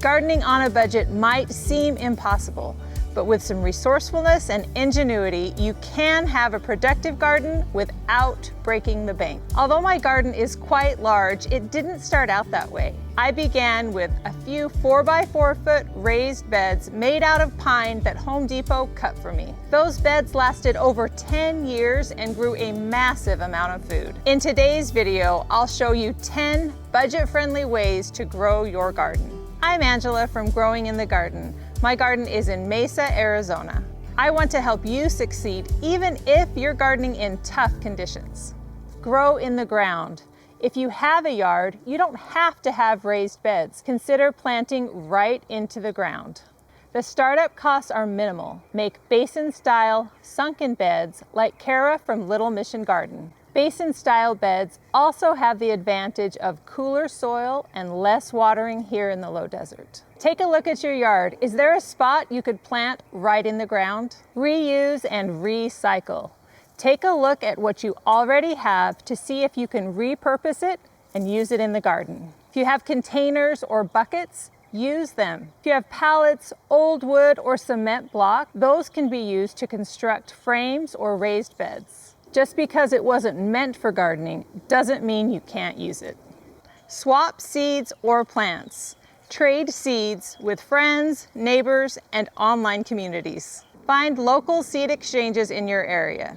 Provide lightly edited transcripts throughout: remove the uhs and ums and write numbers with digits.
Gardening on a budget might seem impossible, but with some resourcefulness and ingenuity, you can have a productive garden without breaking the bank. Although my garden is quite large, it didn't start out that way. I began with a few 4x4 foot raised beds made out of pine that Home Depot cut for me. Those beds lasted over 10 years and grew a massive amount of food. In today's video, I'll show you 10 budget-friendly ways to grow your garden. I'm Angela from Growing in the Garden. My garden is in Mesa, Arizona. I want to help you succeed even if you're gardening in tough conditions. Grow in the ground. If you have a yard, you don't have to have raised beds. Consider planting right into the ground. The startup costs are minimal. Make basin-style sunken beds like Kara from Little Mission Garden. Basin-style beds also have the advantage of cooler soil and less watering here in the low desert. Take a look at your yard. Is there a spot you could plant right in the ground? Reuse and recycle. Take a look at what you already have to see if you can repurpose it and use it in the garden. If you have containers or buckets, use them. If you have pallets, old wood, or cement block, those can be used to construct frames or raised beds. Just because it wasn't meant for gardening doesn't mean you can't use it. Swap seeds or plants. Trade seeds with friends, neighbors, and online communities. Find local seed exchanges in your area.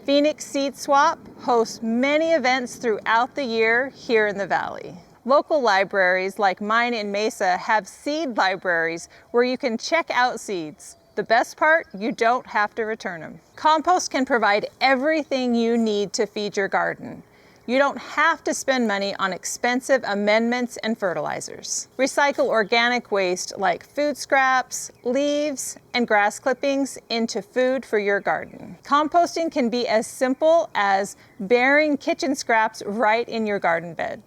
Phoenix Seed Swap hosts many events throughout the year here in the Valley. Local libraries like mine in Mesa have seed libraries where you can check out seeds. The best part, you don't have to return them. Compost can provide everything you need to feed your garden. You don't have to spend money on expensive amendments and fertilizers. Recycle organic waste like food scraps, leaves, and grass clippings into food for your garden. Composting can be as simple as burying kitchen scraps right in your garden bed.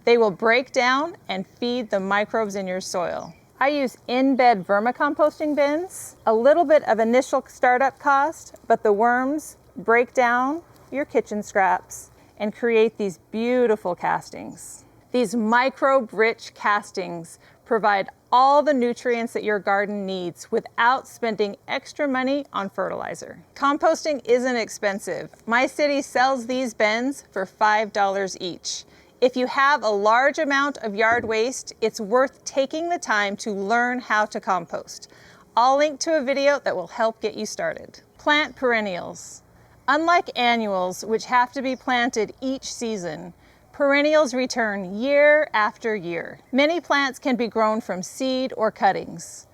They will break down and feed the microbes in your soil. I use in-bed vermicomposting bins, a little bit of initial startup cost, but the worms break down your kitchen scraps and create these beautiful castings. These microbe-rich castings provide all the nutrients that your garden needs without spending extra money on fertilizer. Composting isn't expensive. My city sells these bins for $5 each. If you have a large amount of yard waste, it's worth taking the time to learn how to compost. I'll link to a video that will help get you started. Plant perennials. Unlike annuals, which have to be planted each season, perennials return year after year. Many plants can be grown from seed or cuttings.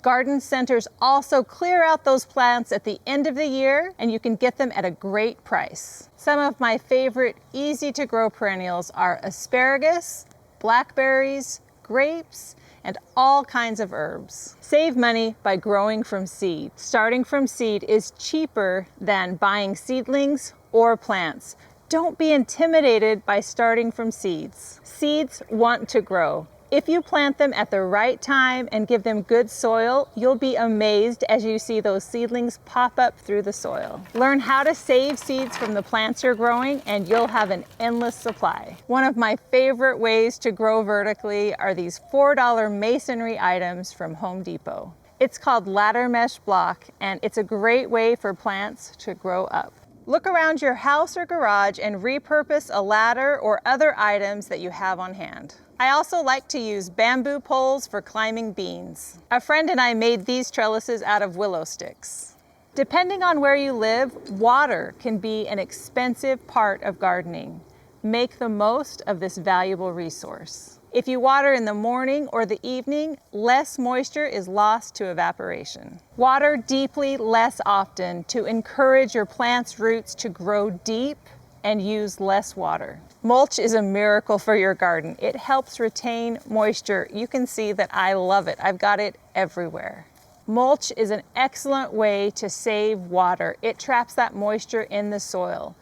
Garden centers also clear out those plants at the end of the year, and you can get them at a great price. Some of my favorite easy-to-grow perennials are asparagus, blackberries, grapes, and all kinds of herbs. Save money by growing from seed. Starting from seed is cheaper than buying seedlings or plants. Don't be intimidated by starting from seeds. Seeds want to grow. If you plant them at the right time and give them good soil, you'll be amazed as you see those seedlings pop up through the soil. Learn how to save seeds from the plants you're growing and you'll have an endless supply. One of my favorite ways to grow vertically are these $4 masonry items from Home Depot. It's called ladder mesh block, and it's a great way for plants to grow up. Look around your house or garage and repurpose a ladder or other items that you have on hand. I also like to use bamboo poles for climbing beans. A friend and I made these trellises out of willow sticks. Depending on where you live, water can be an expensive part of gardening. Make the most of this valuable resource. If you water in the morning or the evening, less moisture is lost to evaporation. Water deeply less often to encourage your plant's roots to grow deep and use less water. Mulch is a miracle for your garden. It helps retain moisture. You can see that I love it. I've got it everywhere. Mulch is an excellent way to save water. It traps that moisture in the soil.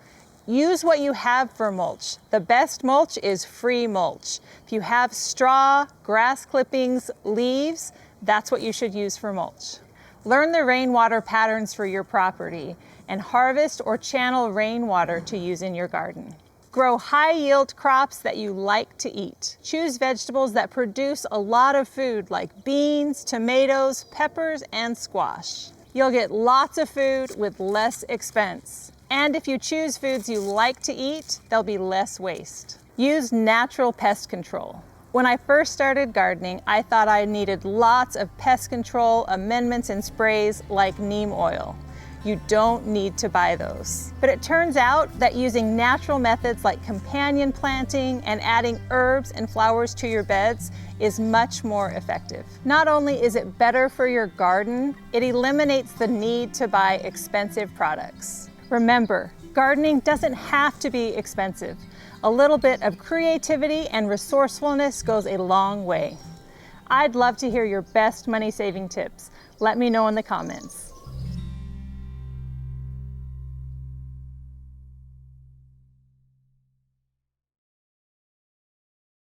Use what you have for mulch. The best mulch is free mulch. If you have straw, grass clippings, leaves, that's what you should use for mulch. Learn the rainwater patterns for your property and harvest or channel rainwater to use in your garden. Grow high-yield crops that you like to eat. Choose vegetables that produce a lot of food like beans, tomatoes, peppers, and squash. You'll get lots of food with less expense. And if you choose foods you like to eat, there'll be less waste. Use natural pest control. When I first started gardening, I thought I needed lots of pest control amendments and sprays like neem oil. You don't need to buy those. But it turns out that using natural methods like companion planting and adding herbs and flowers to your beds is much more effective. Not only is it better for your garden, it eliminates the need to buy expensive products. Remember, gardening doesn't have to be expensive. A little bit of creativity and resourcefulness goes a long way. I'd love to hear your best money-saving tips. Let me know in the comments.